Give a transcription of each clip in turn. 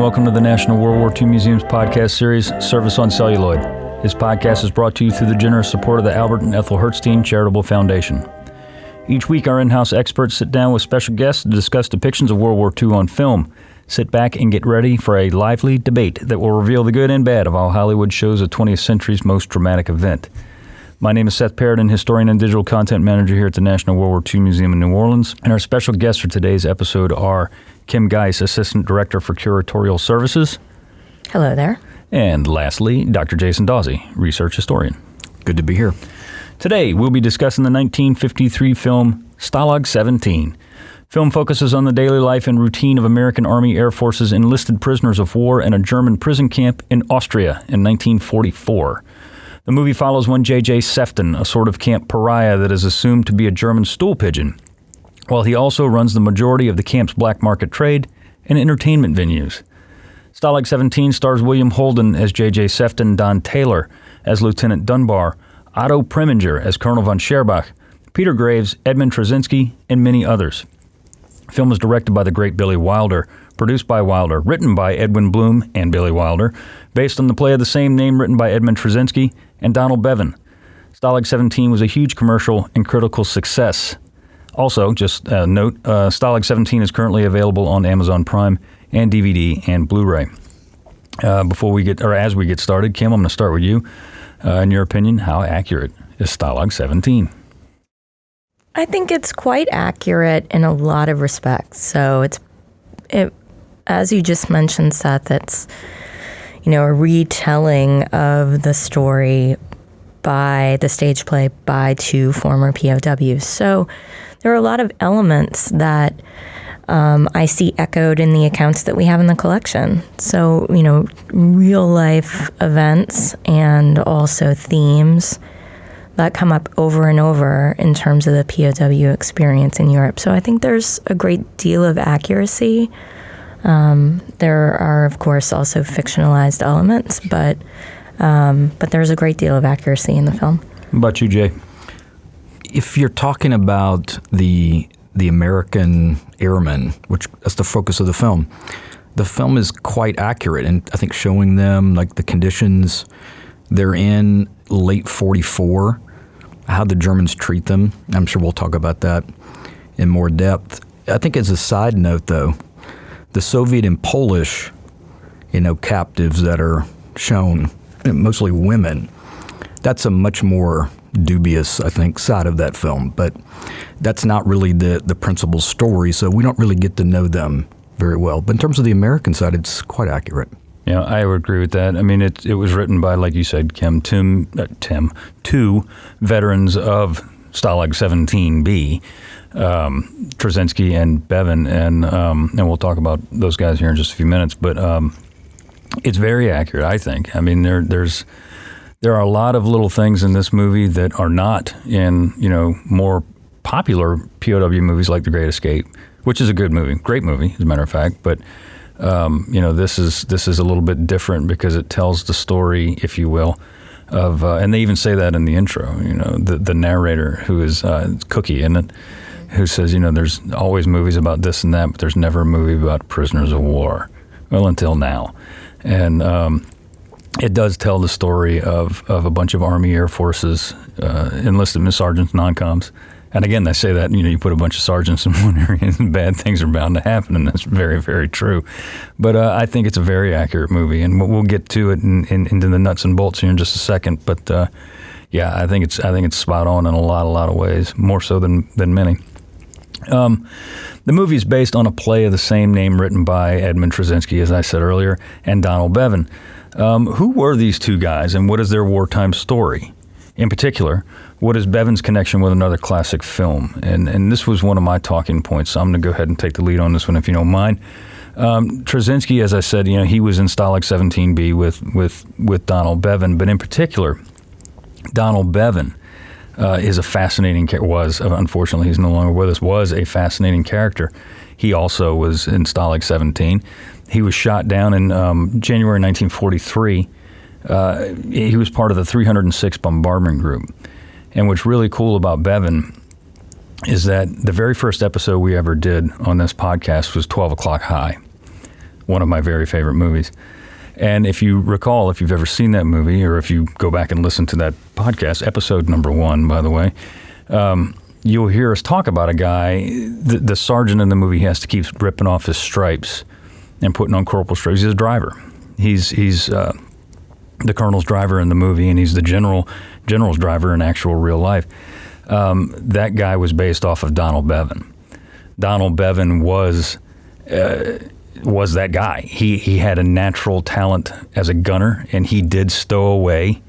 welcome to the National World War II Museum's podcast series, Service on Celluloid. This podcast is brought to you through the generous support of the Albert and Ethel Hertzstein Charitable Foundation. Each week, our in-house experts sit down with special guests to discuss depictions of World War II on film. Sit back and get ready for a lively debate that will reveal the good and bad of how Hollywood shows the 20th century's most dramatic event. My name is Seth Paradin, historian and digital content manager here at the National World War II Museum in New Orleans. And our special guests for today's episode are Kim Geis, Assistant Director for Curatorial Services. Hello there. And lastly, Dr. Jason Dawsey, Research Historian. Good to be here. Today, we'll be discussing the 1953 film Stalag 17. Film focuses on the daily life and routine of American Army Air Force's enlisted prisoners of war in a German prison camp in Austria in 1944. The movie follows one J.J. Sefton, a sort of camp pariah that is assumed to be a German stool pigeon, while he also runs the majority of the camp's black market trade and entertainment venues. Stalag 17 stars William Holden as J.J. Sefton, Don Taylor as Lieutenant Dunbar, Otto Preminger as Colonel von Scherbach, Peter Graves, Edmund Trzynski, and many others. The film was directed by the great Billy Wilder, produced by Wilder, written by Edwin Bloom and Billy Wilder, based on the play of the same name written by Edmund Trzynski and Donald Bevan. Stalag 17 was a huge commercial and critical success. Also, just a note, Stalag 17 is currently available on Amazon Prime and DVD and Blu-ray. As we get started, Kim, I'm going to start with you. In your opinion, how accurate is Stalag 17? I think it's quite accurate in a lot of respects. So it as you just mentioned, Seth, it's a retelling of the story by the stage play by two former POWs. So there are a lot of elements that I see echoed in the accounts that we have in the collection. So, real life events and also themes that come up over and over in terms of the POW experience in Europe. So I think there's a great deal of accuracy. There are, of course, also fictionalized elements, but there's a great deal of accuracy in the film. How about you, Jay? If you're talking about the American airmen, which is the focus of the film is quite accurate, and I think showing them like the conditions they're in late 44, how the Germans treat them. I'm sure we'll talk about that in more depth. I think as a side note, though, the Soviet and Polish, captives that are shown, mostly women, that's a much more dubious, I think, side of that film. But that's not really the principal story, so we don't really get to know them very well. But in terms of the American side, it's quite accurate. Yeah, I would agree with that. I mean, it was written by, like you said, Kim, two veterans of Stalag 17B, Trzynski and Bevan, and we'll talk about those guys here in just a few minutes. But it's very accurate, I think. I mean, there are a lot of little things in this movie that are not in more popular POW movies like The Great Escape, which is a good movie, great movie, as a matter of fact. But this is a little bit different because it tells the story, if you will, of and they even say that in the intro. The narrator, who is Cookie, isn't it? Who says, there's always movies about this and that, but there's never a movie about prisoners of war. Well, until now. And it does tell the story of a bunch of Army Air Forces enlisted sergeants, non-coms. And again, they say that, you put a bunch of sergeants in one area and bad things are bound to happen, and that's very, very true. But I think it's a very accurate movie, and we'll get to it into the nuts and bolts here in just a second. But I think it's spot on in a lot of ways, more so than many. The movie is based on a play of the same name written by Edmund Trzynski, as I said earlier, and Donald Bevan. Who were these two guys, and what is their wartime story? In particular, what is Bevan's connection with another classic film? And this was one of my talking points, so I'm going to go ahead and take the lead on this one, if you don't mind. Trzynski, as I said, he was in Stalag 17B with Donald Bevan, but in particular, Donald Bevan is a fascinating character. Unfortunately, he's no longer with us. Was a fascinating character. He also was in Stalag 17. He was shot down in January 1943. He was part of the 306 Bombardment Group. And what's really cool about Bevan is that the very first episode we ever did on this podcast was 12 O'Clock High, one of my very favorite movies. And if you recall, if you've ever seen that movie, or if you go back and listen to that podcast, episode number 1, by the way, you'll hear us talk about a guy, the sergeant in the movie has to keep ripping off his stripes and putting on corporal stripes. He's a driver. He's the colonel's driver in the movie, and he's the general's driver in actual real life. That guy was based off of Donald Bevan. Donald Bevan was that guy. He had a natural talent as a gunner, and he did stow away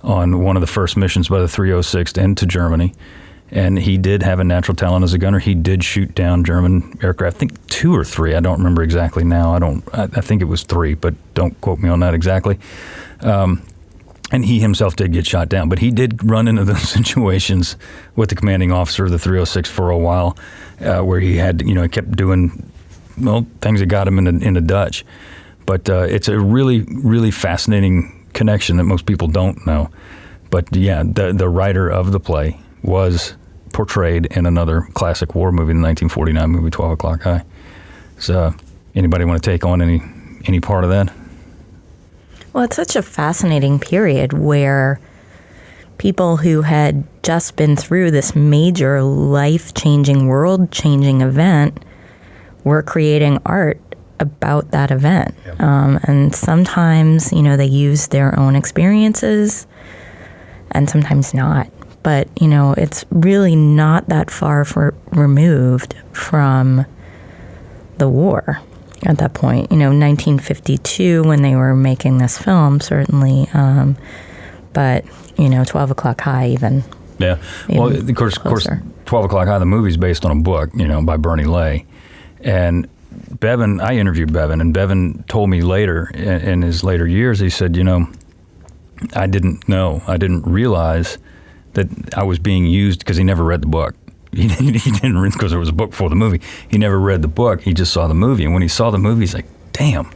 on one of the first missions by the 306th into Germany. And he did have a natural talent as a gunner. He did shoot down German aircraft. I think 2 or 3. I don't remember exactly now. I think it was 3, but don't quote me on that exactly. And he himself did get shot down. But he did run into those situations with the commanding officer of the 306 for a while, where he had, he kept doing things that got him in the Dutch. But it's a really, really fascinating connection that most people don't know. But yeah, the writer of the play was portrayed in another classic war movie, the 1949 movie 12 O'Clock High. So anybody want to take on any part of that? Well, it's such a fascinating period where people who had just been through this major life-changing, world-changing event were creating art about that event. Yep. And sometimes, they used their own experiences and sometimes not. But, it's really not that far removed from the war at that point. 1952 when they were making this film, certainly. But, 12 O'Clock High even. Yeah. Well, of course, 12 O'Clock High, the movie's based on a book, by Bernie Lay. And Bevan, I interviewed Bevan, and Bevan told me later, in his later years, he said, I didn't realize that I was being used, because he never read the book. He didn't read, because there was a book before the movie. He never read the book. He just saw the movie. And when he saw the movie, he's like, damn,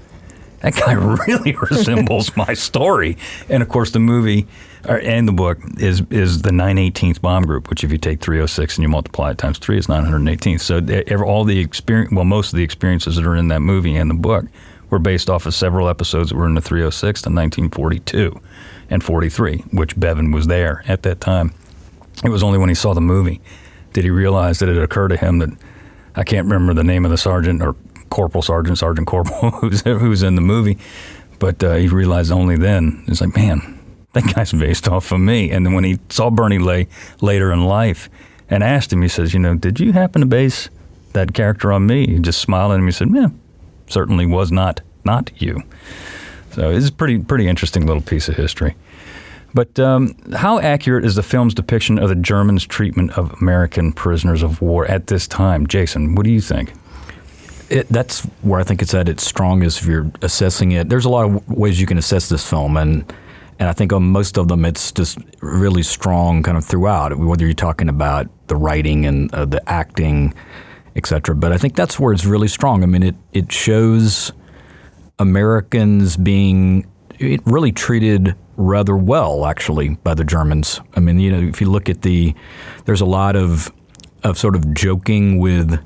that guy really resembles my story. And of course, the movie and the book is the 918th Bomb Group, which if you take 306 and you multiply it times 3, it's 918th. So all the experience, most of the experiences that are in that movie and the book were based off of several episodes that were in the 306 in 1942 and 43, which Bevan was there at that time. It was only when he saw the movie did he realize that it occurred to him that, I can't remember the name of the sergeant or sergeant corporal who's in the movie, but he realized only then. It's like, man, that guy's based off of me. And then when he saw Bernie Lay later in life and asked him, he says, did you happen to base that character on me? He just smiled at him. He said, yeah, certainly was not you. So it's a pretty interesting little piece of history. But how accurate is the film's depiction of the Germans' treatment of American prisoners of war at this time? Jason, what do you think? That's where I think it's at its strongest if you're assessing it. There's a lot of ways you can assess this film, and I think on most of them it's just really strong kind of throughout, whether you're talking about the writing and the acting, et cetera. But I think that's where it's really strong. I mean, it shows Americans being really treated rather well, actually, by the Germans. I mean, if you look at there's a lot of sort of joking with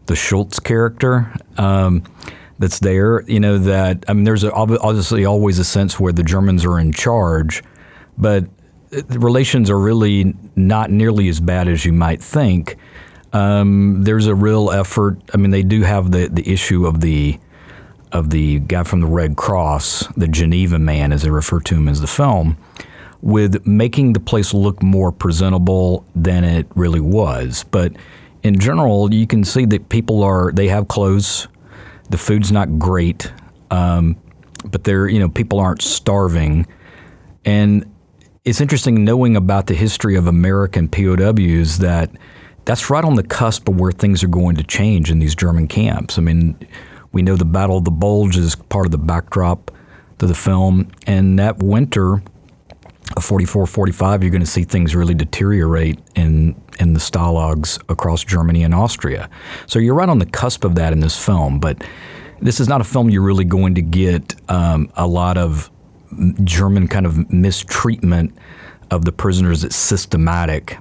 the Schultz character that's there. There's obviously always a sense where the Germans are in charge, but the relations are really not nearly as bad as you might think. There's a real effort. I mean, they do have the issue of the guy from the Red Cross, the Geneva Man, as they refer to him as the film, with making the place look more presentable than it really was. But in general, you can see that they have clothes, the food's not great, but people aren't starving. And it's interesting knowing about the history of American POWs that's right on the cusp of where things are going to change in these German camps. I mean, we know the Battle of the Bulge is part of the backdrop to the film. And that winter of 44, 45, you're going to see things really deteriorate in the Stalags across Germany and Austria. So you're right on the cusp of that in this film. But this is not a film you're really going to get a lot of German kind of mistreatment of the prisoners that's systematic.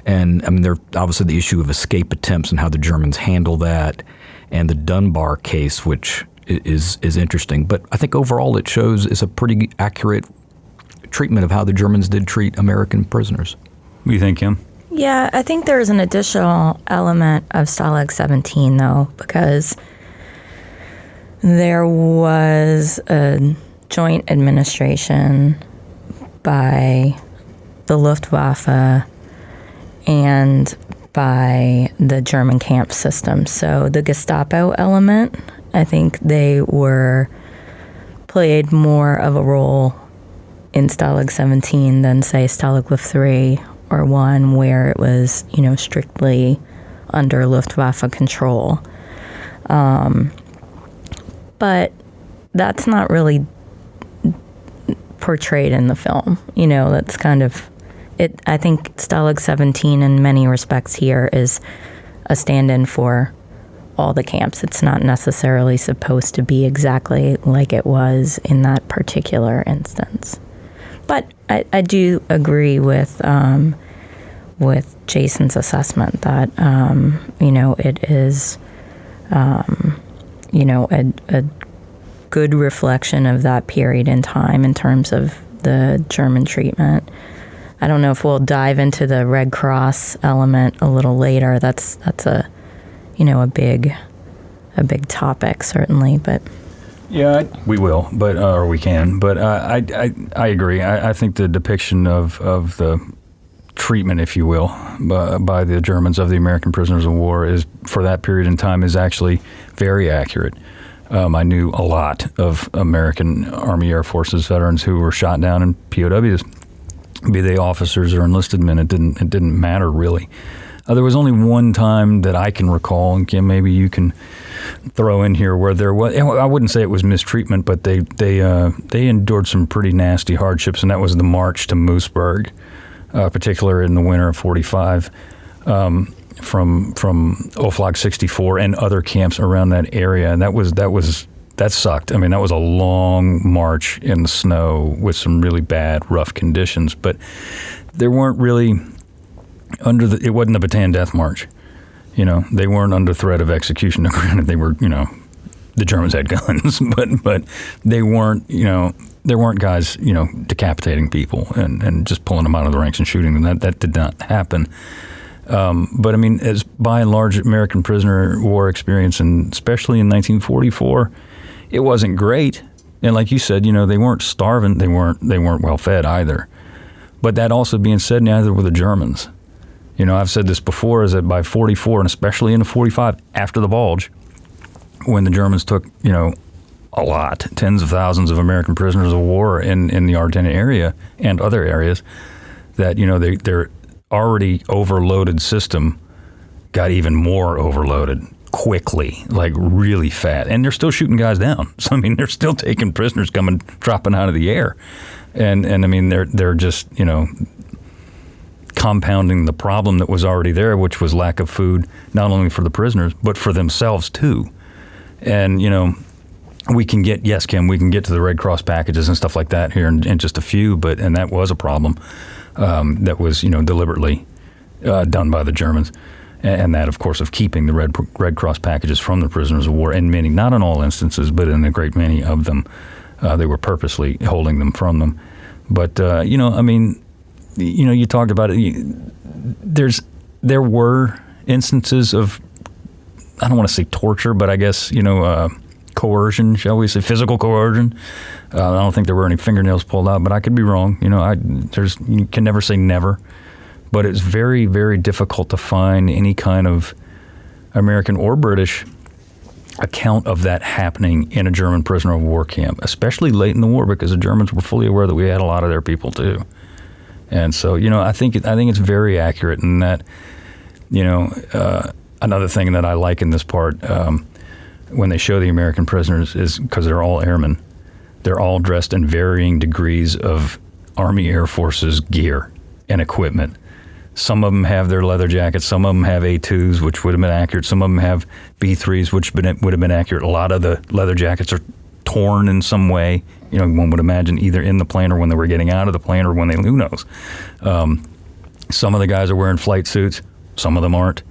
And I mean, there's obviously the issue of escape attempts and how the Germans handle that, and the Dunbar case, which is interesting. But I think overall it shows is a pretty accurate treatment of how the Germans did treat American prisoners. What do you think, Kim? Yeah, I think there's an additional element of Stalag 17, though, because there was a joint administration by the Luftwaffe and by the German camp system. So the Gestapo element, I think they played more of a role in Stalag 17 than, say, Stalag Luft 3 or 1, where it was, strictly under Luftwaffe control. But that's not really portrayed in the film. That's kind of it. I think Stalag 17 in many respects here is a stand-in for all the camps. It's not necessarily supposed to be exactly like it was in that particular instance. But I do agree with Jason's assessment that it is a good reflection of that period in time in terms of the German treatment. I don't know if we'll dive into the Red Cross element a little later. That's a big topic certainly, but. Yeah, we will, but or we can. But I agree. I think the depiction of the treatment, if you will, by the Germans of the American prisoners of war is for that period in time is actually very accurate. I knew a lot of American Army Air Forces veterans who were shot down in POWs, be they officers or enlisted men. It didn't matter really. There was only one time that I can recall, and Kim, maybe you can throw in here, where there was, I wouldn't say it was mistreatment, but they endured some pretty nasty hardships, and that was the march to Moosburg, particularly in the winter of '45, from Oflag 64 and other camps around that area, and that sucked. I mean, that was a long march in the snow with some really bad, rough conditions, but there weren't really it wasn't the Bataan Death March. They weren't under threat of execution. Granted, they were, the Germans had guns, but they weren't, there weren't guys, decapitating people and just pulling them out of the ranks and shooting them. That did not happen. But I mean, as by and large American prisoner war experience, and especially in 1944, it wasn't great. And like you said, they weren't starving. They weren't well fed either. But that also being said, neither were the Germans. I've said this before, is that by 44, and especially in the 45, after the Bulge, when the Germans took, a lot, tens of thousands of American prisoners of war in the Ardennes area and other areas, that, their already overloaded system got even more overloaded quickly, like really fast. And they're still shooting guys down. So, I mean, they're still taking prisoners dropping out of the air. And I mean, they're just, compounding the problem that was already there, which was lack of food, not only for the prisoners, but for themselves too. And, we can get to the Red Cross packages and stuff like that here in just a few, and that was a problem that was, deliberately done by the Germans. And that, of course, of keeping the Red Cross packages from the prisoners of war, in many, not in all instances, but in a great many of them, they were purposely holding them from them. But, I mean, you talked about it. There were instances of, I don't want to say torture, but I guess, coercion, shall we say, physical coercion. I don't think there were any fingernails pulled out, but I could be wrong. You can never say never. But it's very, very difficult to find any kind of American or British account of that happening in a German prisoner of war camp, especially late in the war, because the Germans were fully aware that we had a lot of their people too. And so, I think it's very accurate in that, another thing that I like in this part, when they show the American prisoners, is because they're all airmen. They're all dressed in varying degrees of Army Air Forces gear and equipment. Some of them have their leather jackets. Some of them have A2s, which would have been accurate. Some of them have B3s, which would have been accurate. A lot of the leather jackets are torn in some way. One would imagine either in the plane or when they were getting out of the plane or when they, who knows. Some of the guys are wearing flight suits. Some of them aren't.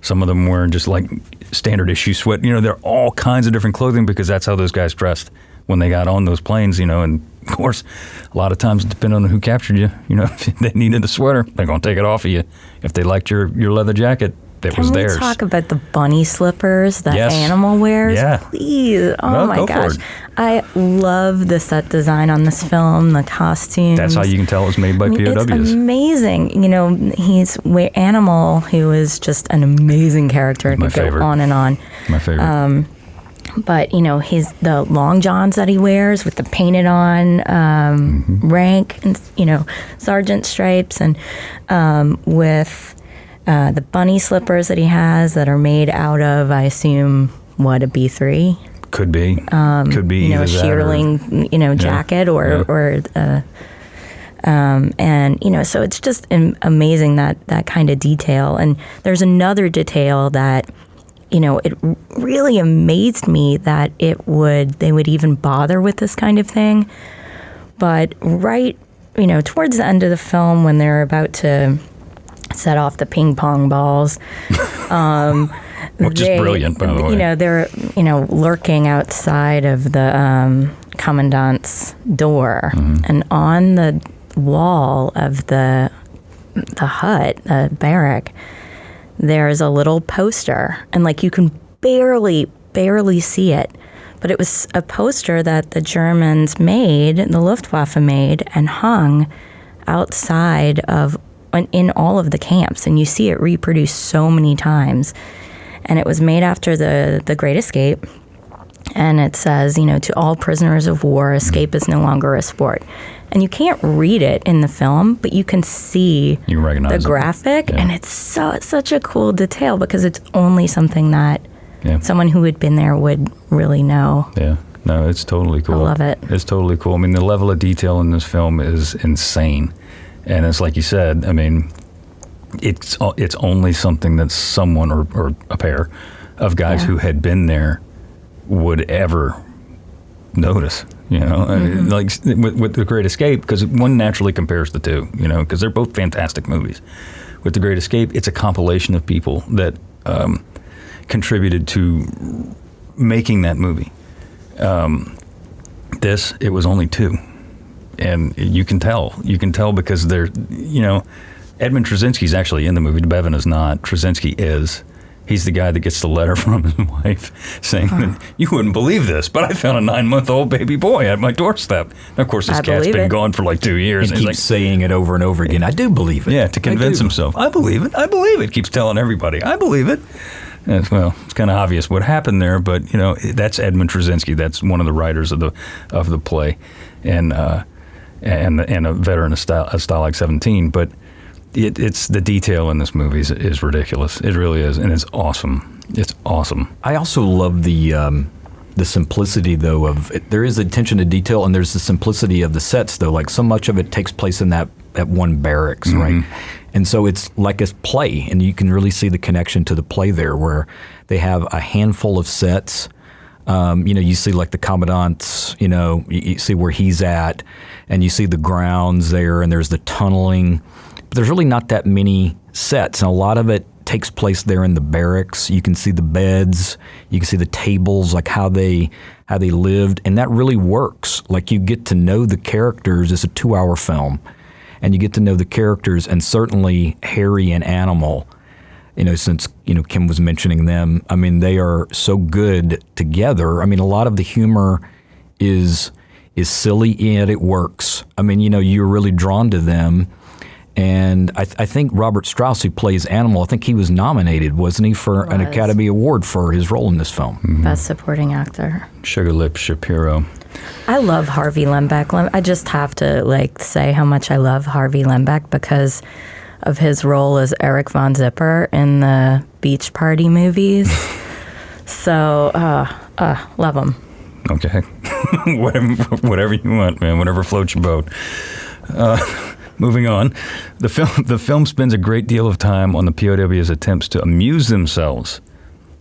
Some of them wearing just like standard issue sweat. There are all kinds of different clothing because that's how those guys dressed when they got on those planes. And of course, a lot of times, depending on who captured you, if they needed a sweater, they're going to take it off of you. If they liked your leather jacket, that was theirs. Can we talk about the bunny slippers that Yes. Animal wears? Yeah. Please. Oh, No, my go for gosh. it. I love the set design on this film, the costumes. That's how you can tell it was made by POWs. It's amazing. He's Animal, who is just an amazing character. My Could go favorite. on and on. My favorite. But, the long johns that he wears with the painted on rank and, sergeant stripes, and with the bunny slippers that he has that are made out of, I assume, a B3? Could be. Could be either A that shearling, jacket and, so it's just amazing that kind of detail. And there's another detail that, it really amazed me that they would even bother with this kind of thing. But right, towards the end of the film when they're about to set off the ping pong balls, which is brilliant, by the way. They're, lurking outside of the commandant's door, and on the wall of the hut, the barrack, there's a little poster, and you can barely see it, but it was a poster that the Germans made, the Luftwaffe made, and hung outside in all of the camps, and you see it reproduced so many times. And it was made after the Great Escape, and it says, to all prisoners of war, escape is no longer a sport. And you can't read it in the film, but you can see the graphic, and it's such a cool detail because it's only something that someone who had been there would really know. Yeah. No, it's totally cool. I love it. It's totally cool. I mean, the level of detail in this film is insane. And it's like you said, I mean, it's only something that someone or a pair of guys who had been there would ever notice, like with The Great Escape, because one naturally compares the two, because they're both fantastic movies. With The Great Escape, it's a compilation of people that contributed to making that movie. It was only two. And you can tell because they're, Edmund Trzynski's actually in the movie. Bevan is not. Trzynski is. He's the guy that gets the letter from his wife saying that you wouldn't believe this, but I found a 9-month-old baby boy at my doorstep. And of course, this cat's been gone for 2 years. And keeps saying it over and over again. I do believe it. Yeah, to convince himself. I believe it. I believe it. Keeps telling everybody. I believe it. And it's kind of obvious what happened there, but that's Edmund Trzynski. That's one of the writers of the play, and a veteran of Stalag 17. But it's the detail in this movie is ridiculous. It really is, and it's awesome. It's awesome. I also love the simplicity, though, of it. There is attention to detail, and there's the simplicity of the sets, though. So much of it takes place in that one barracks, right? And so it's like a play, and you can really see the connection to the play there, where they have a handful of sets. You see the commandant's, you see where he's at, and you see the grounds there, and there's the tunneling. But there's really not that many sets, and a lot of it takes place there in the barracks. You can see the beds, you can see the tables, how they lived, and that really works. You get to know the characters. It's a 2-hour film, and you get to know the characters, and certainly Harry and Animal. Since Kim was mentioning them, I mean, they are so good together. I mean, a lot of the humor is silly, yet it works. I mean, you're really drawn to them. And I think Robert Strauss, who plays Animal, I think he was nominated, wasn't he, for an Academy Award for his role in this film? Mm-hmm. Best Supporting Actor. Sugar Lips Shapiro. I love Harvey Lembeck. I just have to say how much I love Harvey Lembeck because of his role as Eric Von Zipper in the Beach Party movies. So, love him. Okay. Whatever you want, man. Whatever floats your boat. Moving on, the film spends a great deal of time on the POW's attempts to amuse themselves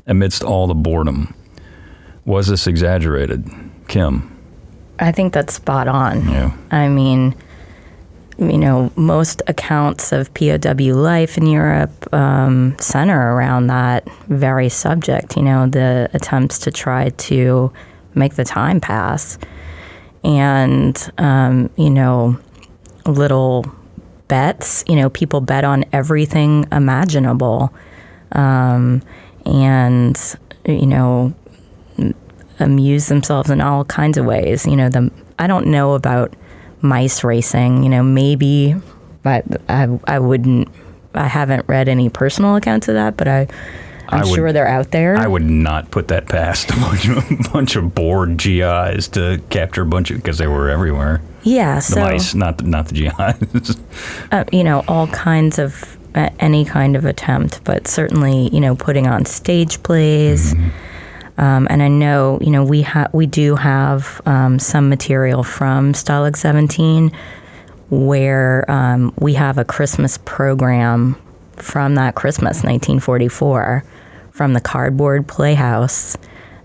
amidst all the boredom. Was this exaggerated, Kim? I think that's spot on. Yeah. I mean, most accounts of POW life in Europe center around that very subject, the attempts to try to make the time pass. And, little bets, people bet on everything imaginable. And, amuse themselves in all kinds of ways. I don't know about mice racing, maybe, but I wouldn't. I haven't read any personal accounts of that, but I'm sure they're out there. I would not put that past a bunch of bored GIs to capture a bunch of, because they were everywhere. Yeah, the mice, not the GIs. All kinds of any kind of attempt, but certainly putting on stage plays. Mm-hmm. And I know, we do have some material from Stalag 17 where we have a Christmas program from that Christmas, 1944, from the Cardboard Playhouse.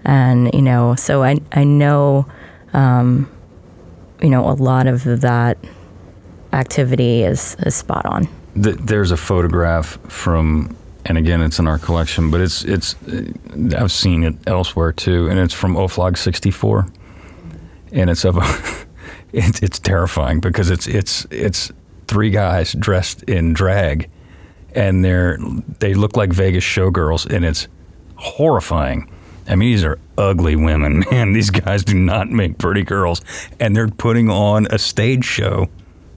And, so I know, a lot of that activity is spot on. There's a photograph from... And again, it's in our collection, but it's I've seen it elsewhere too, and it's from Oflag 64, and it's of it's terrifying because it's three guys dressed in drag, and they look like Vegas showgirls, and it's horrifying. I mean, these are ugly women, man. These guys do not make pretty girls, and they're putting on a stage show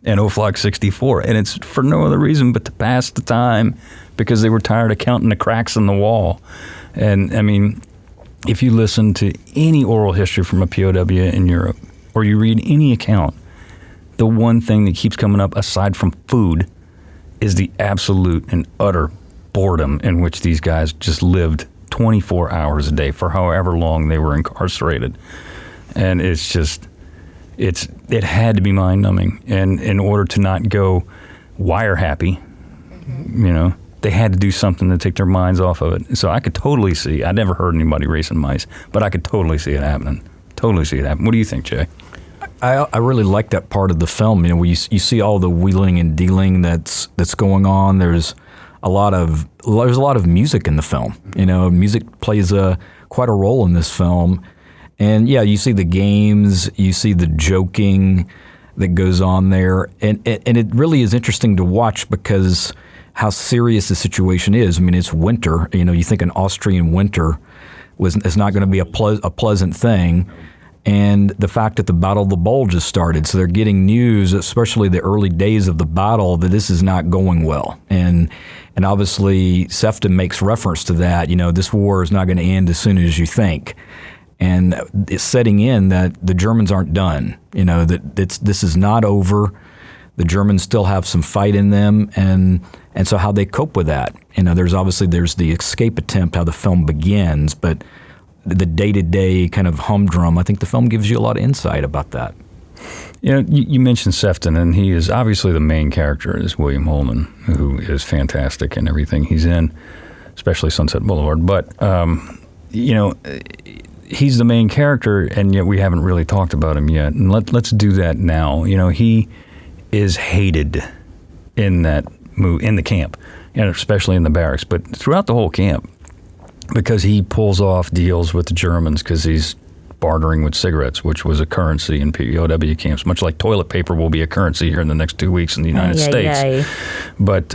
in Oflag 64, and it's for no other reason but to pass the time, because they were tired of counting the cracks in the wall. And I mean, if you listen to any oral history from a POW in Europe, or you read any account, the one thing that keeps coming up aside from food is the absolute and utter boredom in which these guys just lived 24 hours a day for however long they were incarcerated. And it's just, it had to be mind-numbing. And in order to not go wire happy, they had to do something to take their minds off of it. So I could totally see. I never heard anybody racing mice, but I could totally see it happening. Totally see it happen. What do you think, Jay? I really like that part of the film. Where you see all the wheeling and dealing that's going on. There's a lot of music in the film. Music plays quite a role in this film. And yeah, you see the games, you see the joking that goes on there, and it really is interesting to watch because how serious the situation is. I mean, it's winter. You think an Austrian winter is not going to be a pleasant thing, and the fact that the Battle of the Bulge has started, so they're getting news, especially the early days of the battle, that this is not going well, and obviously Sefton makes reference to that. This war is not going to end as soon as you think. And it's setting in that the Germans aren't done. That this is not over. The Germans still have some fight in them, and so how they cope with that. There's the escape attempt, how the film begins, but the day-to-day kind of humdrum. I think the film gives you a lot of insight about that. You mentioned Sefton, and he is obviously the main character is William Holman, who is fantastic in everything he's in, especially Sunset Boulevard. But he's the main character, and yet we haven't really talked about him yet. And let's do that now. He is hated in the camp, and especially in the barracks, but throughout the whole camp, because he pulls off deals with the Germans because he's bartering with cigarettes, which was a currency in POW camps, much like toilet paper will be a currency here in the next 2 weeks in the United States. But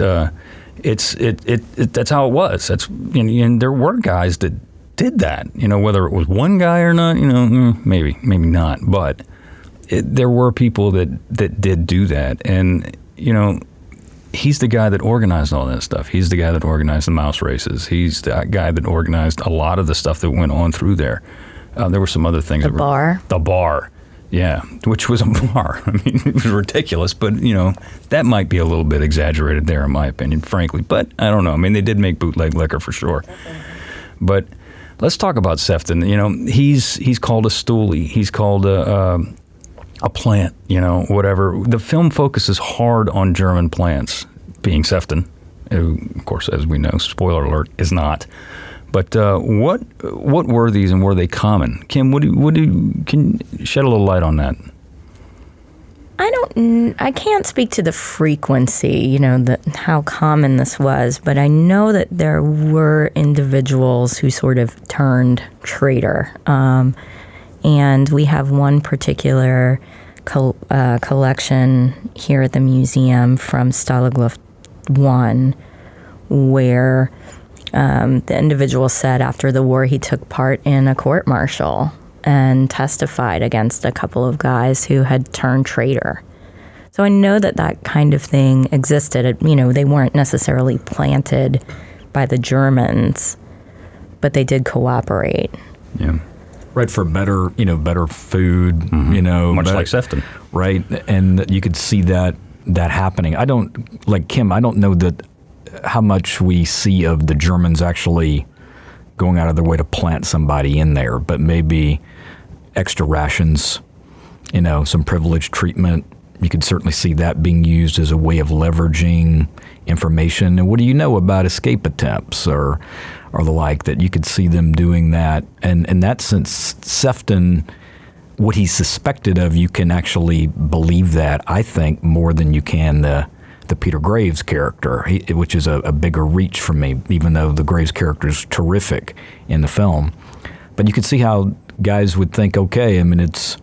that's how it was. And there were guys that did that, whether it was one guy or not, maybe not. But there were people that did do that. And, he's the guy that organized all that stuff. He's the guy that organized the mouse races. He's the guy that organized a lot of the stuff that went on through there. There were some other things. The bar. Yeah, which was a bar. I mean, it was ridiculous, but, that might be a little bit exaggerated there, in my opinion, frankly. But I don't know. I mean, they did make bootleg liquor for sure. But let's talk about Sefton. He's called a stoolie. He's called a plant, whatever. The film focuses hard on German plants, being Sefton, who, of course, as we know, spoiler alert, is not. But what were these, and were they common? Kim, can you shed a little light on that? I can't speak to the frequency, how common this was, but I know that there were individuals who sort of turned traitor. And we have one particular collection here at the museum from Stalag Luft 1 where the individual said after the war he took part in a court-martial and testified against a couple of guys who had turned traitor. So I know that kind of thing existed. They weren't necessarily planted by the Germans, but they did cooperate. Yeah. Right, for better food, Much better, like Sefton. Right, and you could see that happening. I don't, like Kim, I don't know that how much we see of the Germans actually going out of their way to plant somebody in there, but maybe extra rations, some privileged treatment. You could certainly see that being used as a way of leveraging information. And what do you know about escape attempts or the like, that you could see them doing that? And in that sense, Sefton, what he's suspected of, you can actually believe that, I think, more than you can the Peter Graves character, which is a bigger reach for me, even though the Graves character is terrific in the film. But you could see how guys would think, okay, I mean, it's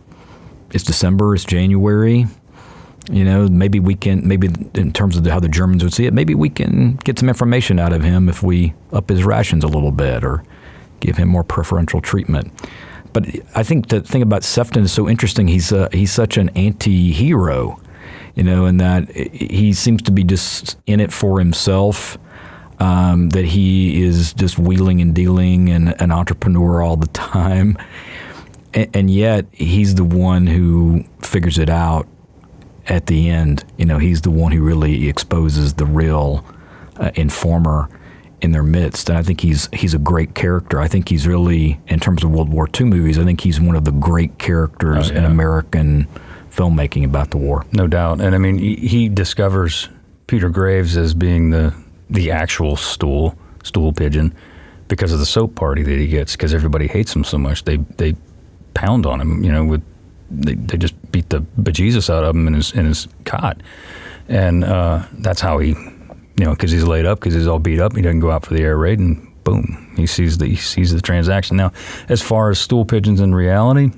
December, it's January, maybe in terms of how the Germans would see it, maybe we can get some information out of him if we up his rations a little bit or give him more preferential treatment. But I think the thing about Sefton is so interesting. He's such an anti-hero, in that he seems to be just in it for himself, that he is just wheeling and dealing and an entrepreneur all the time. And yet he's the one who figures it out at the end. He's the one who really exposes the real informer in their midst. And I think he's a great character. I think he's really, in terms of World War II movies, I think he's one of the great characters in American filmmaking about the war. No doubt. And I mean, he discovers Peter Graves as being the actual stool pigeon because of the soap party that he gets, because everybody hates him so much. They pound on him, they just beat the bejesus out of him in his cot. And that's how he, because he's laid up, because he's all beat up, he doesn't go out for the air raid, and boom, he sees the transaction. Now, as far as stool pigeons in reality,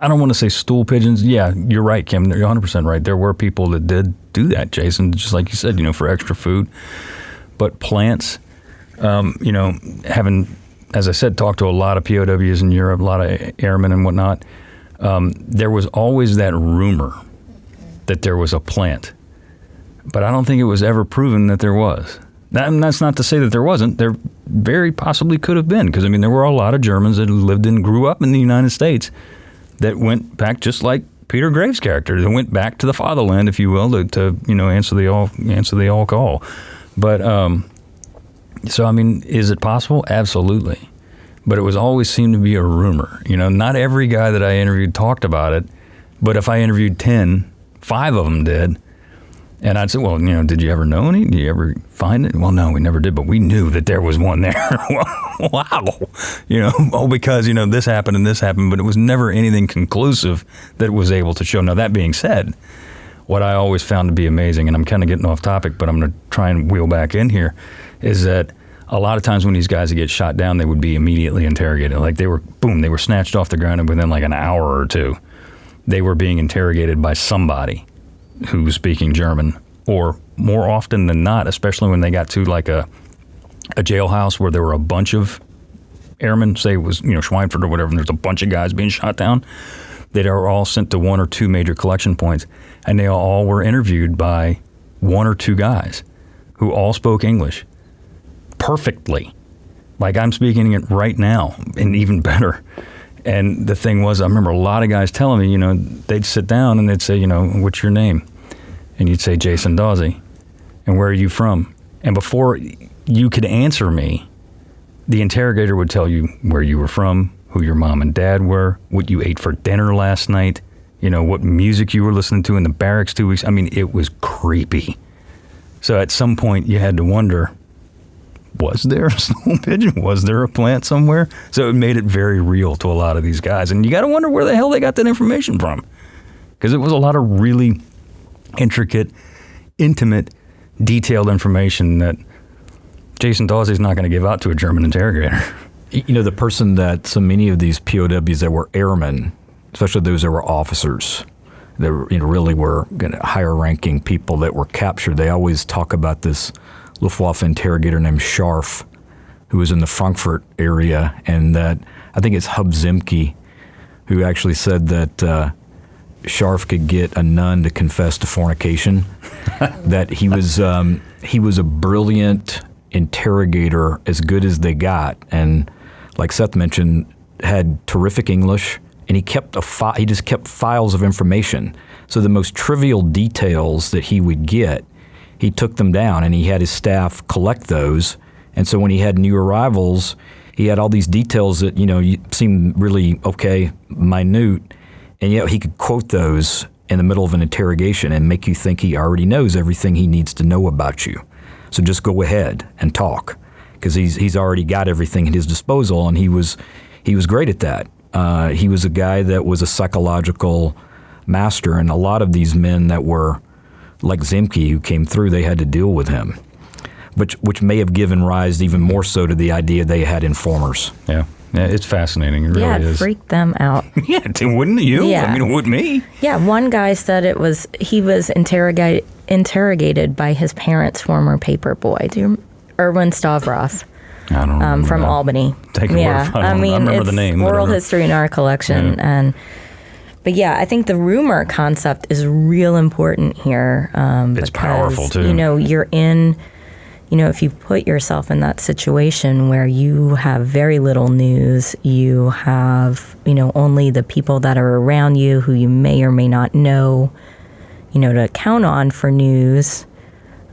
I don't want to say stool pigeons. Yeah, you're right, Kim. You're 100% right. There were people that did do that, Jason, just like you said, for extra food. But plants, having, as I said, talked to a lot of POWs in Europe, a lot of airmen and whatnot, there was always that rumor that there was a plant. But I don't think it was ever proven that there was. That's not to say that there wasn't. There very possibly could have been, because, there were a lot of Germans that lived and grew up in the United States that went back, just like Peter Graves' character, that went back to the fatherland, if you will, to answer the all call. But so is it possible? Absolutely. But it was always seemed to be a rumor. Not every guy that I interviewed talked about it, but if I interviewed 10, 5 of them did. And I'd say, well, did you ever know any? Did you ever find it? Well, no, we never did, but we knew that there was one there. Wow. Because, this happened and this happened, but it was never anything conclusive that was able to show. Now, that being said, what I always found to be amazing, and I'm kind of getting off topic, but I'm going to try and wheel back in here, is that a lot of times when these guys would get shot down, they would be immediately interrogated. Like they were snatched off the ground, and within like an hour or two, they were being interrogated by somebody who was speaking German, or more often than not, especially when they got to like a jailhouse where there were a bunch of airmen, say it was, Schweinfurt or whatever, and there's a bunch of guys being shot down, they are all sent to 1 or 2 major collection points, and they all were interviewed by 1 or 2 guys who all spoke English perfectly. Like I'm speaking it right now, and even better. And the thing was, I remember a lot of guys telling me, they'd sit down and they'd say, what's your name? And you'd say, Jason Dawsey. And where are you from? And before you could answer me, the interrogator would tell you where you were from, who your mom and dad were, what you ate for dinner last night, what music you were listening to in the barracks 2 weeks. It was creepy. So at some point you had to wonder, was there a stool pigeon? Was there a plant somewhere? So it made it very real to a lot of these guys. And you got to wonder where the hell they got that information from. because it was a lot of really intricate, intimate, detailed information that Jason Dawsey's not going to give out to a German interrogator. You know, the person that so many of these POWs that were airmen, especially those that were officers, that were, really were higher-ranking people that were captured, they always talk about this Luftwaffe interrogator named Scharf, who was in the Frankfurt area, and that I think it's Hub Zemke, who actually said that Scharf could get a nun to confess to fornication. That he was a brilliant interrogator, as good as they got, and like Seth mentioned, had terrific English, and he just kept files of information. So the most trivial details that he would get, he took them down, and he had his staff collect those. And so when he had new arrivals, he had all these details that seemed really minute, and yet he could quote those in the middle of an interrogation and make you think he already knows everything he needs to know about you. So just go ahead and talk, because he's already got everything at his disposal, and he was great at that. He was a guy that was a psychological master, and a lot of these men that were like Zemke who came through, they had to deal with him, which may have given rise even more so to the idea they had informers. Yeah, it's fascinating. It really is. It freaked them out. Yeah, wouldn't you? Yeah. I mean, it would me. Yeah, one guy said he was interrogated by his parents' former paper boy, Erwin Stavrov. I don't know. From Albany. Take a word from I remember the name. Oral history in our collection. Yeah. But yeah, I think the rumor concept is real important here. It's powerful too. You're in, if you put yourself in that situation where you have very little news, you have, only the people that are around you who you may or may not know, to count on for news.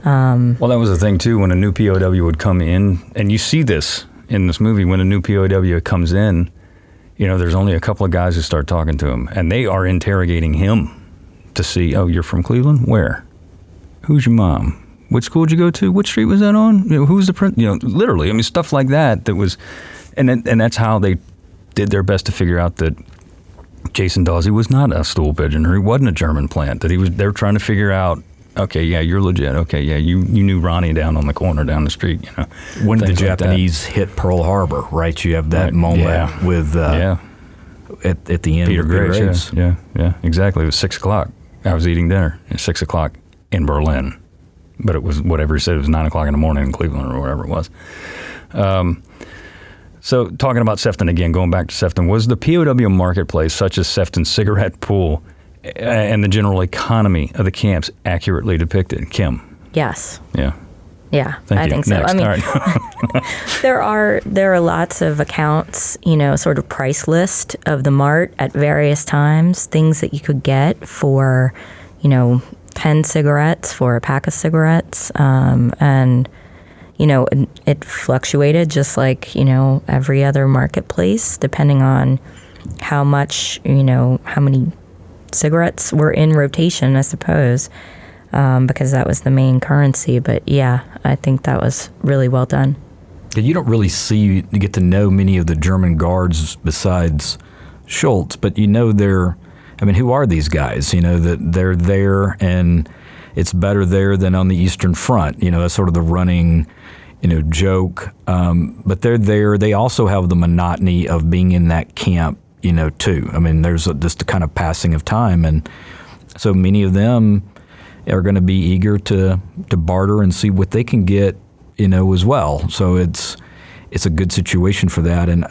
Well, that was the thing too, when a new POW would come in, and you see this in this movie, when a new POW comes in, there's only a couple of guys who start talking to him, and they are interrogating him to see, oh, you're from Cleveland? Where? Who's your mom? Which school did you go to? Which street was that on? Who's the prince? Literally, I mean, stuff like that was, and that's how they did their best to figure out that Jason Dawsey was not a stool pigeon, or he wasn't a German plant, that they were trying to figure out, okay, yeah, you're legit. Okay, yeah, you knew Ronnie down on the corner down the street. When the Japanese hit Pearl Harbor, right? You have that moment with at the end Peter of Graves. Yeah, exactly. It was 6:00. I was eating dinner at 6:00 in Berlin, but it was whatever he said. It was 9:00 in the morning in Cleveland or whatever it was. So talking about Sefton again, going back to Sefton, was the POW marketplace, such as Sefton's cigarette pool, and the general economy of the camps accurately depicted? Kim? Yes. Yeah. Yeah, Thank I you. think so. Next. I mean, All right. there are lots of accounts, sort of price list of the mart at various times, things that you could get for, 10 cigarettes, for a pack of cigarettes, and it fluctuated just like every other marketplace, depending on how much how many cigarettes were in rotation, I suppose, because that was the main currency. But yeah, I think that was really well done. You don't really get to know many of the German guards besides Schultz, but who are these guys? That they're there, and it's better there than on the Eastern Front. That's sort of the running, joke. But they're there. They also have the monotony of being in that camp, too. I mean, there's just a kind of passing of time, and so many of them are going to be eager to barter and see what they can get, as well. So it's a good situation for that, and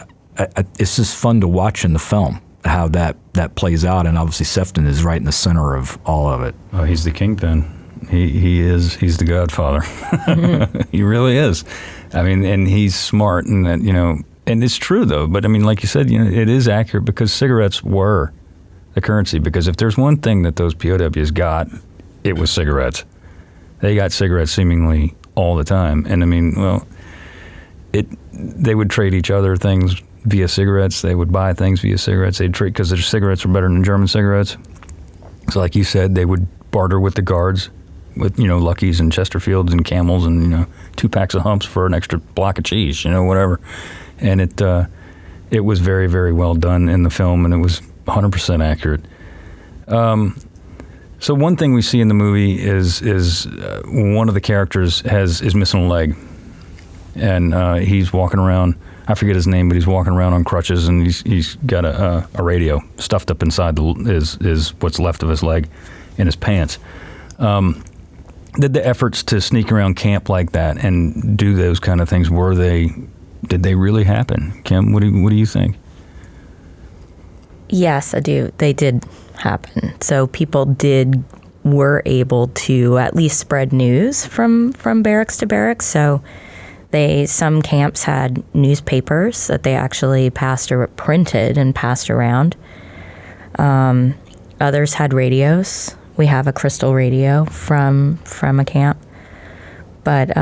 it's just fun to watch in the film how that plays out. And obviously, Sefton is right in the center of all of it. Oh, he's the kingpin. He's the Godfather. Mm-hmm. He really is. I mean, and he's smart, and that and it's true though. But I mean, like you said, it is accurate because cigarettes were the currency. Because if there's one thing that those POWs got, it was cigarettes. They got cigarettes seemingly all the time, and I mean, well, they would trade each other things via cigarettes. They would buy things via cigarettes. They'd trade because their cigarettes were better than German cigarettes. So, like you said, they would barter with the guards, with Luckies and Chesterfields and Camels and 2 packs of Humps for an extra block of cheese, whatever. And it was very, very well done in the film, and it was 100% accurate. So one thing we see in the movie is one of the characters is missing a leg, and he's walking around. I forget his name, but he's walking around on crutches, and he's got a radio stuffed up inside is what's left of his leg in his pants. Did the efforts to sneak around camp like that and do those kind of things, did they really happen? Kim, what do you think? Yes, I do. They did happen. So people were able to at least spread news from barracks to barracks. So some camps had newspapers that they actually printed and passed around. Others had radios. We have a crystal radio from a camp. But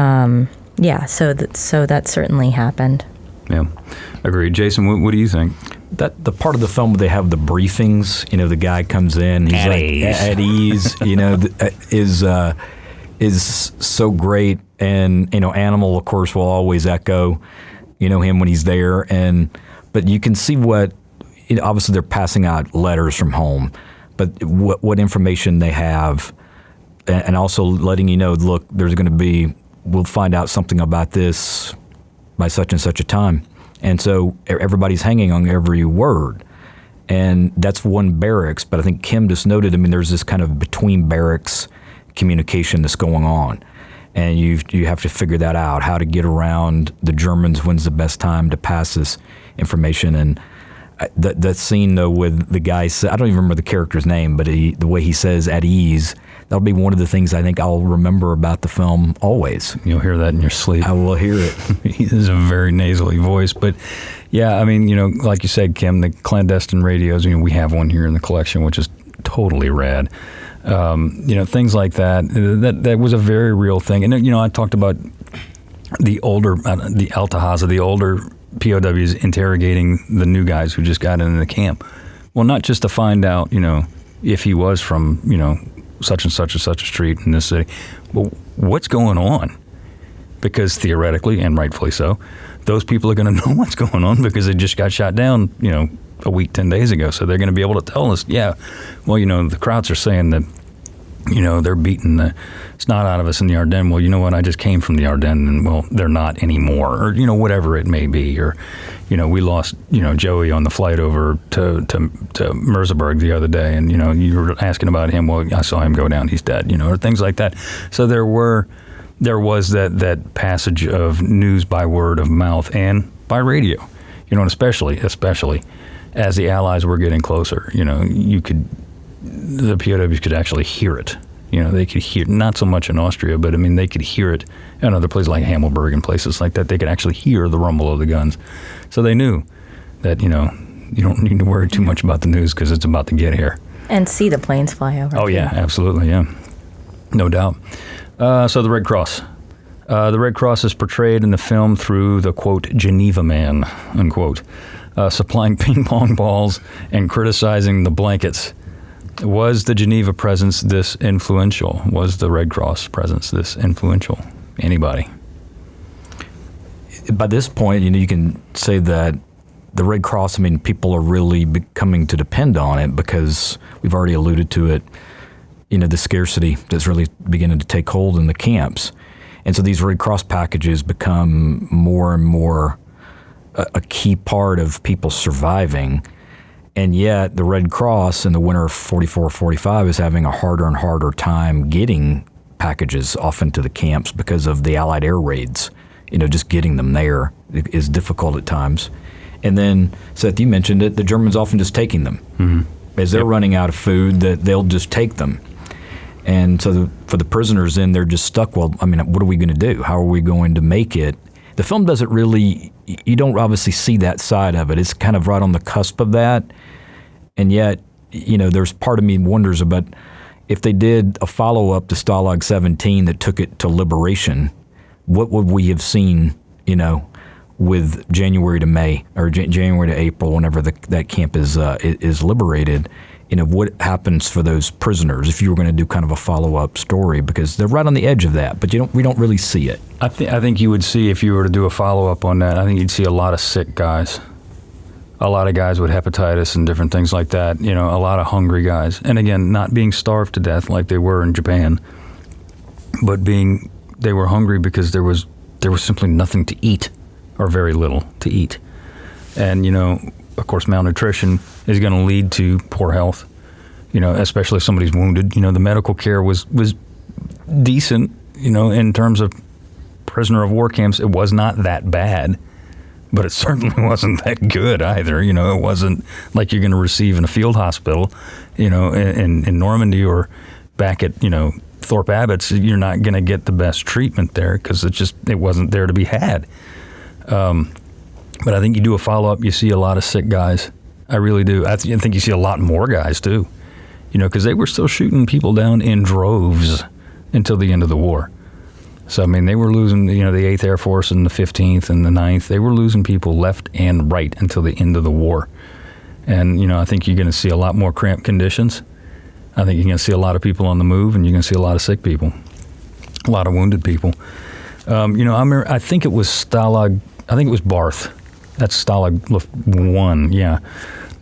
yeah, so that certainly happened. Yeah, agreed. Jason, what do you think? That the part of the film where they have the briefings, the guy comes in, he's at ease, is so great. And, Animal, of course, will always echo, him when he's there. But you can see obviously they're passing out letters from home, but what information they have, and also letting look, we'll find out something about this by such and such a time. And so everybody's hanging on every word. And that's one barracks, but I think Kim just noted, there's this kind of between barracks communication that's going on. And you have to figure that out, how to get around the Germans, when's the best time to pass this information. And that scene, though, with the guy, I don't even remember the character's name, but the way he says at ease, that'll be one of the things I think I'll remember about the film always. You'll hear that in your sleep. I will hear it. He has a very nasally voice. But yeah, like you said, Kim, the clandestine radios, we have one here in the collection, which is totally rad. Things like that was a very real thing. And, I talked about the older, the Altahaza, the older POWs interrogating the new guys who just got into the camp. Well, not just to find out, if he was from, such and such a street in this city, but what's going on? Because theoretically, and rightfully so, those people are going to know what's going on because they just got shot down, a week, 10 days ago. So they're going to be able to tell us, the Krauts are saying that, they're beating the snot out of us in the Ardennes. Well, you know what? I just came from the Ardennes, and, well, they're not anymore. Or, whatever it may be. Or, we lost, Joey on the flight over to Merseburg the other day, and, you were asking about him. Well, I saw him go down. He's dead, or things like that. So there was that passage of news by word of mouth and by radio, and especially as the Allies were getting closer, the POWs could actually hear it. They could hear, not so much in Austria, but they could hear it in other places like Hammelburg and places like that. They could actually hear the rumble of the guns. So they knew that, you don't need to worry too much about the news because it's about to get here. And see the planes fly over. Oh, yeah, absolutely, yeah. No doubt. So the Red Cross. The Red Cross is portrayed in the film through the, quote, Geneva man, unquote, supplying ping pong balls and criticizing the blankets. Was the Geneva presence this influential? Was the Red Cross presence this influential? Anybody? By this point, you can say that the Red Cross, people are really coming to depend on it because we've already alluded to it, the scarcity that's really beginning to take hold in the camps. And so these Red Cross packages become more and more a key part of people surviving. And yet the Red Cross in the winter of 44-45 is having a harder and harder time getting packages off into the camps because of the Allied air raids. Just getting them there is difficult at times. And then, Seth, you mentioned it, the Germans often just taking them. Mm-hmm. As they're running out of food, they'll just take them. And so for the prisoners then, they're just stuck. Well, what are we going to do? How are we going to make it? The film doesn't really, you don't obviously see that side of it. It's kind of right on the cusp of that. And yet, there's part of me wonders about if they did a follow-up to Stalag 17 that took it to liberation, what would we have seen, with January to May or January to April, whenever that camp is liberated? What happens for those prisoners if you were going to do kind of a follow-up story, because they're right on the edge of that, but we don't really see it. I think you would see, if you were to do a follow-up on that, I think you'd see a lot of sick guys. a lot of guys with hepatitis and different things like that, you know, a lot of hungry guys. And again, not being starved to death like they were in Japan, but they were hungry because there was simply nothing to eat, or very little to eat. And, you know, of course, malnutrition is going to lead to poor health, you know, especially if somebody's wounded. You know, the medical care was decent, you know, in terms of prisoner of war camps. It was not that bad, but it certainly wasn't that good either. You know, it wasn't like you're going to receive in a field hospital, you know, in Normandy or back at, you know, Thorpe Abbott's. You're not going to get the best treatment there because it wasn't there to be had. But I think you do a follow-up, you see a lot of sick guys. I really do. I think you see a lot more guys too, you know, because they were still shooting people down in droves until the end of the war. So, I mean, they were losing, you know, the 8th Air Force and the 15th and the 9th. They were losing people left and right until the end of the war. And, you know, I think you're going to see a lot more cramped conditions. I think you're going to see a lot of people on the move, and you're going to see a lot of sick people, a lot of wounded people. You know, I think it was Stalag, I think it was Barth. That's Stalag 1, yeah.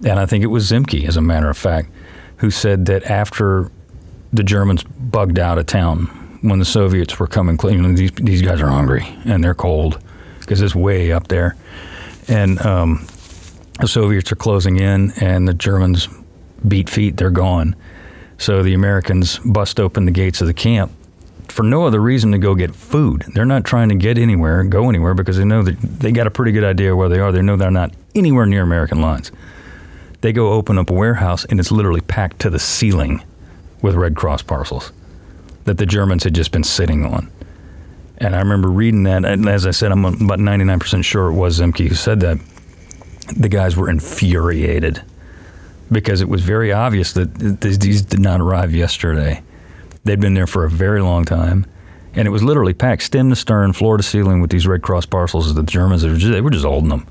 And I think it was Zemke, as a matter of fact, who said that after the Germans bugged out of town, when the Soviets were coming, you know, these guys are hungry and they're cold because it's way up there. And the Soviets are closing in and the Germans beat feet, they're gone. So the Americans bust open the gates of the camp for no other reason to go get food. They're not trying to go anywhere because they know that they got a pretty good idea where they are. They know they're not anywhere near American lines. They go open up a warehouse and it's literally packed to the ceiling with Red Cross parcels that the Germans had just been sitting on. And I remember reading that, and as I said, I'm about 99% sure it was Zemke who said that. The guys were infuriated because it was very obvious that these did not arrive yesterday. They'd been there for a very long time, and it was literally packed stem to stern, floor to ceiling with these Red Cross parcels that the Germans, they were just holding them.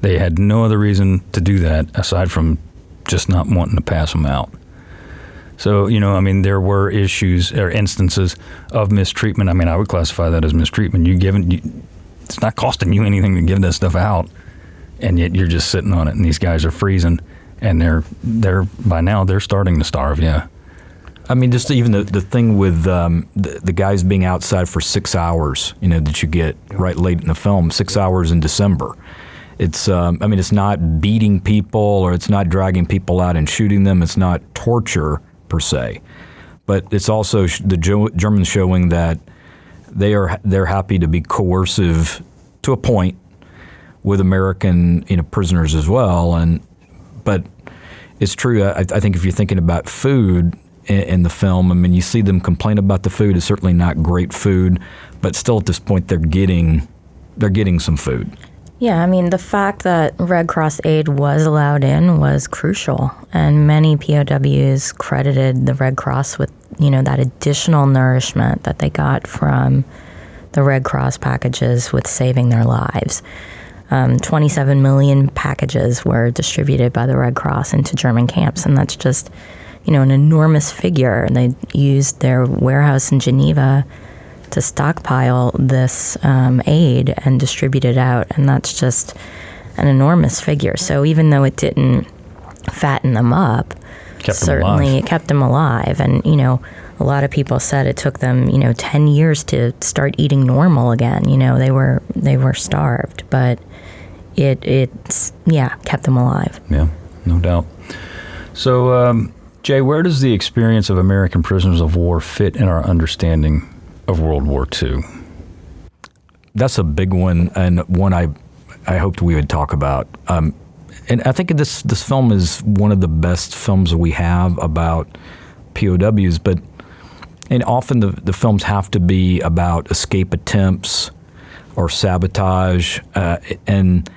They had no other reason to do that aside from just not wanting to pass them out. So, you know, I mean, there were issues or instances of mistreatment. I mean, I would classify that as mistreatment. It's not costing you anything to give that stuff out, and yet you're just sitting on it, and these guys are freezing, and they're by now they're starting to starve. Yeah. I mean, just even the thing with the guys being outside for 6 hours, you know, that you get right late in the film, 6 hours in December. It's, I mean, it's not beating people or it's not dragging people out and shooting them. It's not torture per se, but it's also the Germans showing that they're happy to be coercive to a point with American, you know, prisoners as well. But it's true. I think if you're thinking about food in the film, I mean, you see them complain about the food. It's certainly not great food, but still at this point they're getting some food. Yeah, I mean, the fact that Red Cross aid was allowed in was crucial, and many POWs credited the Red Cross with, you know, that additional nourishment that they got from the Red Cross packages with saving their lives. 27 million packages were distributed by the Red Cross into German camps, and that's just, you know, an enormous figure. They used their warehouse in Geneva to stockpile this aid and distribute it out, and that's just an enormous figure. So even though it didn't fatten them up, certainly it kept them alive. And, you know, a lot of people said it took them, you know, 10 years to start eating normal again. You know, they were starved, but it's kept them alive. Yeah, no doubt. So, Jay, where does the experience of American prisoners of war fit in our understanding of World War II? That's a big one, and one I hoped we would talk about. And I think this film is one of the best films that we have about POWs, and often the films have to be about escape attempts or sabotage, and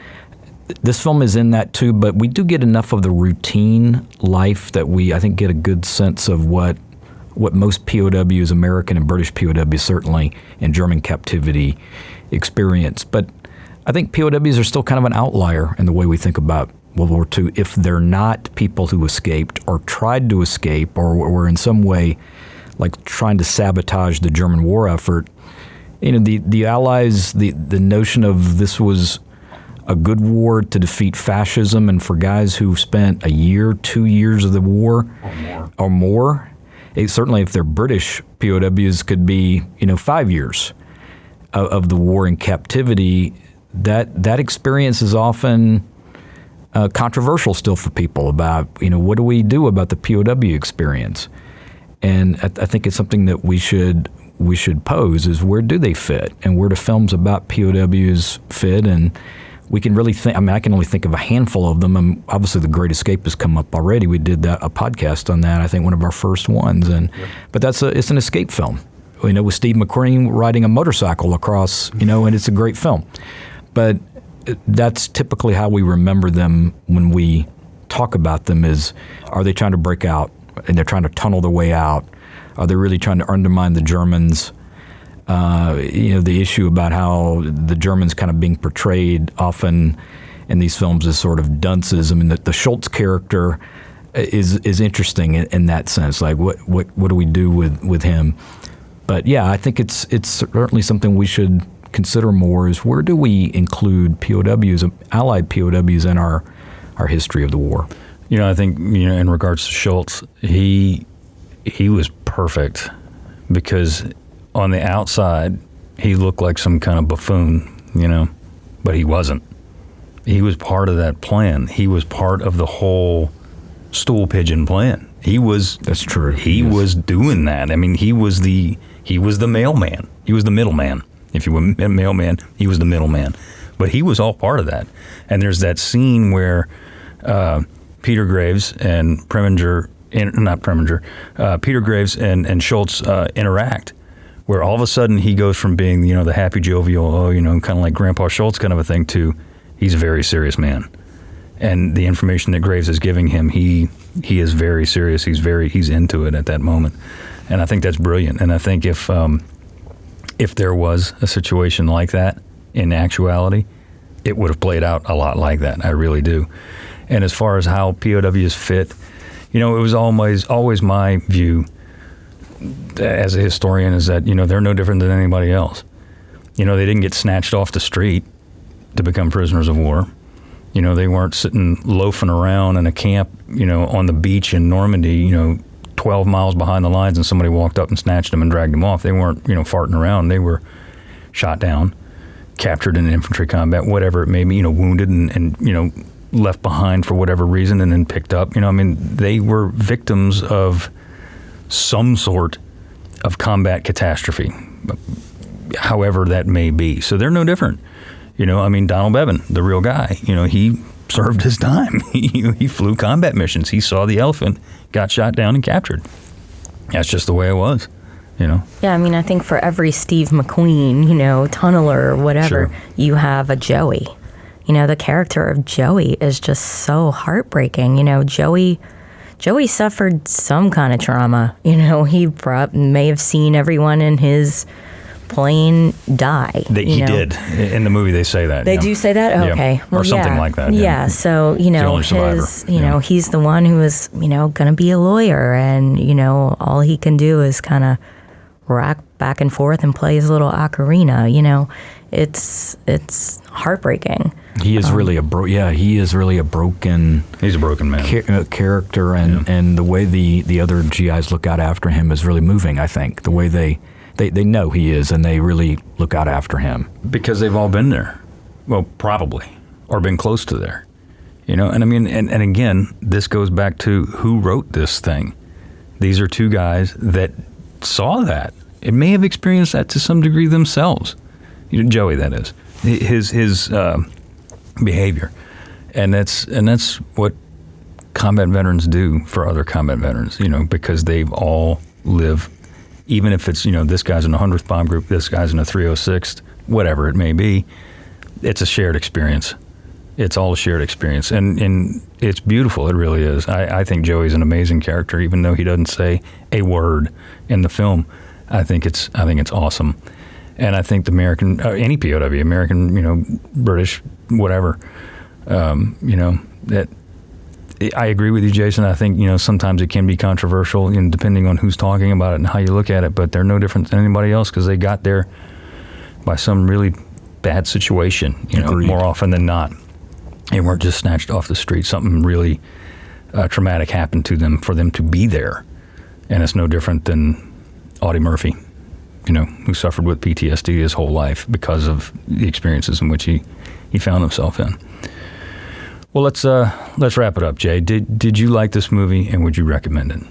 this film is in that too, but we do get enough of the routine life that I think get a good sense of what most POWs, American and British POWs certainly, in German captivity experience. But I think POWs are still kind of an outlier in the way we think about World War II if they're not people who escaped or tried to escape or were in some way like trying to sabotage the German war effort. You know, the Allies, the notion of this was a good war to defeat fascism, and for guys who've spent a year, 2 years of the war or more, certainly if they're British POWs, could be 5 years of the war in captivity. That experience is often controversial still for people about what do we do about the POW experience, and I think it's something that we should pose is where do they fit, and where do films about POWs fit, and we can really think. I mean, I can only think of a handful of them. And obviously, The Great Escape has come up already. We did a podcast on that. I think one of our first ones. But it's an escape film. With Steve McQueen riding a motorcycle across. And it's a great film. But that's typically how we remember them when we talk about them. Are they trying to break out and they're trying to tunnel their way out? Are they really trying to undermine the Germans? The issue about how the Germans kind of being portrayed often in these films as sort of dunces. I mean, the Schultz character is interesting in that sense. Like, what do we do with him? But yeah, I think it's certainly something we should consider more. Is where do we include POWs, Allied POWs, in our history of the war? I think in regards to Schultz, he was perfect because on the outside, he looked like some kind of buffoon, but he wasn't. He was part of that plan. He was part of the whole stool pigeon plan. That's true. He was doing that. I mean, he was the mailman. He was the middleman. If you were a mailman, he was the middleman. But he was all part of that. And there's that scene where Peter Graves and Peter Graves and Schultz interact, where all of a sudden he goes from being, the happy, jovial, kind of like Grandpa Schultz kind of a thing, to he's a very serious man. And the information that Graves is giving him, he is very serious. He's into it at that moment. And I think that's brilliant. And I think if there was a situation like that in actuality, it would have played out a lot like that. I really do. And as far as how POWs fit, it was always my view as a historian is that, they're no different than anybody else. They didn't get snatched off the street to become prisoners of war. They weren't sitting loafing around in a camp, on the beach in Normandy, 12 miles behind the lines and somebody walked up and snatched them and dragged them off. They weren't, farting around. They were shot down, captured in infantry combat, whatever it may be, wounded and left behind for whatever reason and then picked up. They were victims of some sort of combat catastrophe, however that may be. So they're no different. Donald Bevan, the real guy, he served his time. He flew combat missions. He saw the elephant, got shot down and captured. That's just the way it was, Yeah, I think for every Steve McQueen, tunneler or whatever, sure, you have a Joey. The character of Joey is just so heartbreaking. Joey suffered some kind of trauma. He may have seen everyone in his plane die. He did. In the movie, they say that. They do say that? Okay. Yeah. Or something like that. Yeah. So, he's the one who is, going to be a lawyer. And, all he can do is kind of rock back and forth and play his little ocarina. It's heartbreaking. He is really he is really a broken. He's a broken man. Character, and the way the other GIs look out after him is really moving. I think the way they know he is, and they really look out after him because they've all been there. Well, probably, or been close to there. And and again, this goes back to who wrote this thing. These are two guys that saw that. It may have experienced that to some degree themselves. Joey, that is his behavior, and that's what combat veterans do for other combat veterans. Because they've all lived, even if it's this guy's in the 100th Bomb Group, this guy's in the 306th, whatever it may be. It's a shared experience. It's all a shared experience, and it's beautiful. It really is. I think Joey's an amazing character, even though he doesn't say a word in the film. I think it's awesome. And I think the American, any POW, American, British, whatever, that I agree with you, Jason. I think, sometimes it can be controversial, depending on who's talking about it and how you look at it, but they're no different than anybody else because they got there by some really bad situation, Agreed. more often than not. They weren't just snatched off the street. Something really traumatic happened to them for them to be there. And it's no different than Audie Murphy, who suffered with PTSD his whole life because of the experiences in which he found himself in. Well, let's wrap it up, Jay. Did you like this movie, and would you recommend it?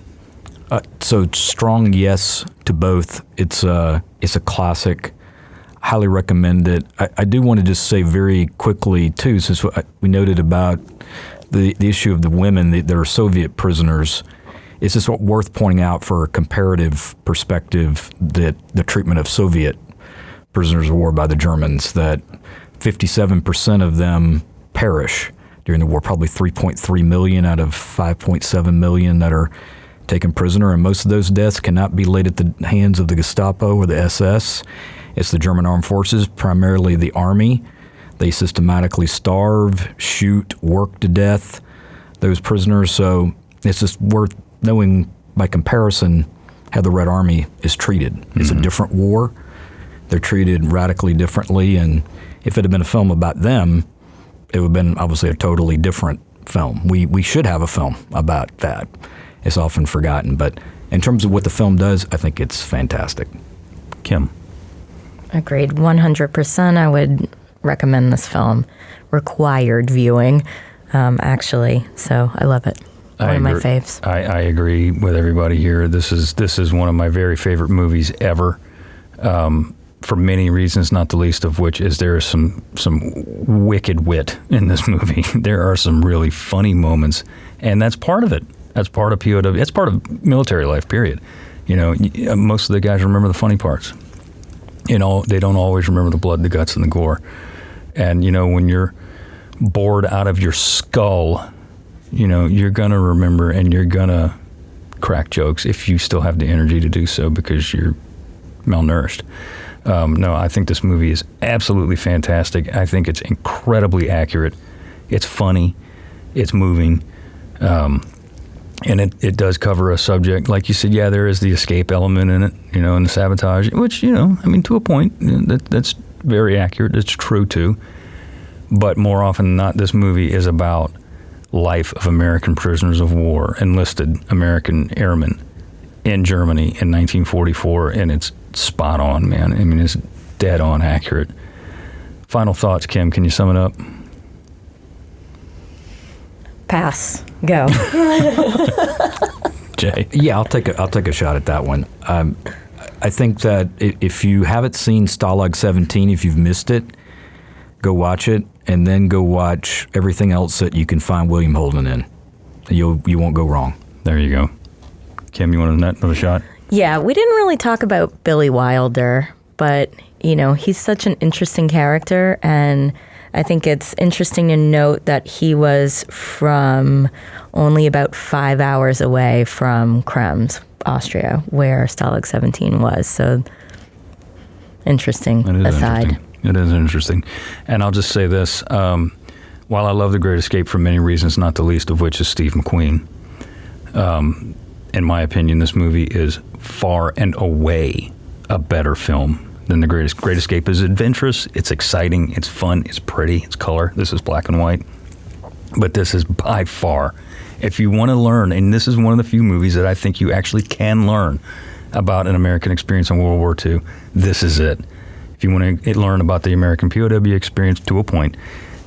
So strong yes to both. It's a classic. Highly recommend it. I do want to just say very quickly too, since we noted about the issue of the women that are Soviet prisoners. It's just worth pointing out for a comparative perspective that the treatment of Soviet prisoners of war by the Germans, that 57% of them perish during the war, probably 3.3 million out of 5.7 million that are taken prisoner, and most of those deaths cannot be laid at the hands of the Gestapo or the SS. It's the German armed forces, primarily the army. They systematically starve, shoot, work to death those prisoners. So it's just worth knowing by comparison how the Red Army is treated. It's a different war. They're treated radically differently, and if it had been a film about them, it would have been obviously a totally different film. We should have a film about that. It's often forgotten, but in terms of what the film does, I think it's fantastic. Kim? Agreed, 100%. I would recommend this film. Required viewing, actually. So I love it. One of my faves. I agree with everybody here. This is one of my very favorite movies ever, for many reasons, not the least of which is there is some wicked wit in this movie. There are some really funny moments, and that's part of it. That's part of POW. That's part of military life, period. Most of the guys remember the funny parts. They don't always remember the blood, the guts, and the gore. And, when you're bored out of your skull, you're going to remember and you're going to crack jokes if you still have the energy to do so because you're malnourished. No, I think this movie is absolutely fantastic. I think it's incredibly accurate. It's funny. It's moving. And it does cover a subject. Like you said, yeah, there is the escape element in it, and the sabotage, which, to a point, that's very accurate. It's true, too. But more often than not, this movie is about life of American prisoners of war, enlisted American airmen in Germany in 1944, and it's spot on, man. I mean, it's dead on accurate. Final thoughts, Kim, can you sum it up? Pass. Go. Jay? Yeah, I'll take a shot at that one. I think that if you haven't seen Stalag 17, if you've missed it, go watch it, and then go watch everything else that you can find William Holden in. You won't go wrong. There you go. Kim, you want another shot? Yeah, we didn't really talk about Billy Wilder, but, he's such an interesting character, and I think it's interesting to note that he was from only about 5 hours away from Krems, Austria, where Stalag 17 was. So, interesting aside. It is interesting. And I'll just say this. While I love The Great Escape for many reasons, not the least of which is Steve McQueen, in my opinion, this movie is far and away a better film than The Great Escape. Is adventurous, it's exciting, it's fun, it's pretty, it's color. This is black and white. But this is by far, if you want to learn, and this is one of the few movies that I think you actually can learn about an American experience in World War II, this is it. If you want to learn about the American POW experience to a point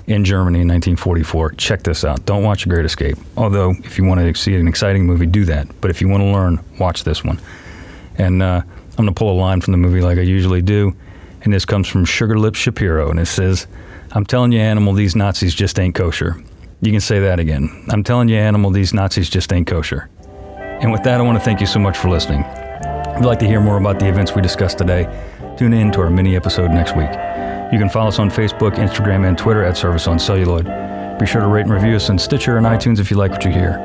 in Germany in 1944, check this out. Don't watch The Great Escape. Although, if you want to see an exciting movie, do that. But if you want to learn, watch this one. And I'm going to pull a line from the movie like I usually do, and this comes from Sugar Lips Shapiro, and it says, "I'm telling you, animal, these Nazis just ain't kosher." You can say that again. I'm telling you, animal, these Nazis just ain't kosher. And with that, I want to thank you so much for listening. If you'd like to hear more about the events we discussed today, tune in to our mini episode next week. You can follow us on Facebook, Instagram, and Twitter at Service on Celluloid. Be sure to rate and review us on Stitcher and iTunes if you like what you hear.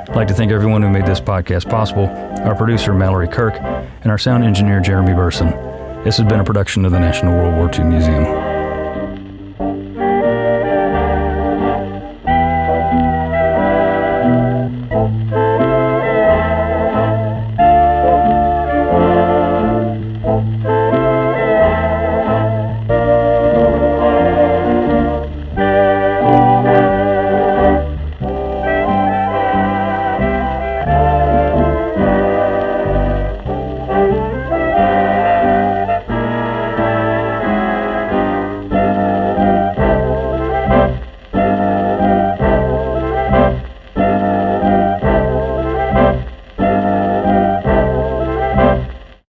I'd like to thank everyone who made this podcast possible, our producer, Mallory Kirk, and our sound engineer, Jeremy Burson. This has been a production of the National World War II Museum.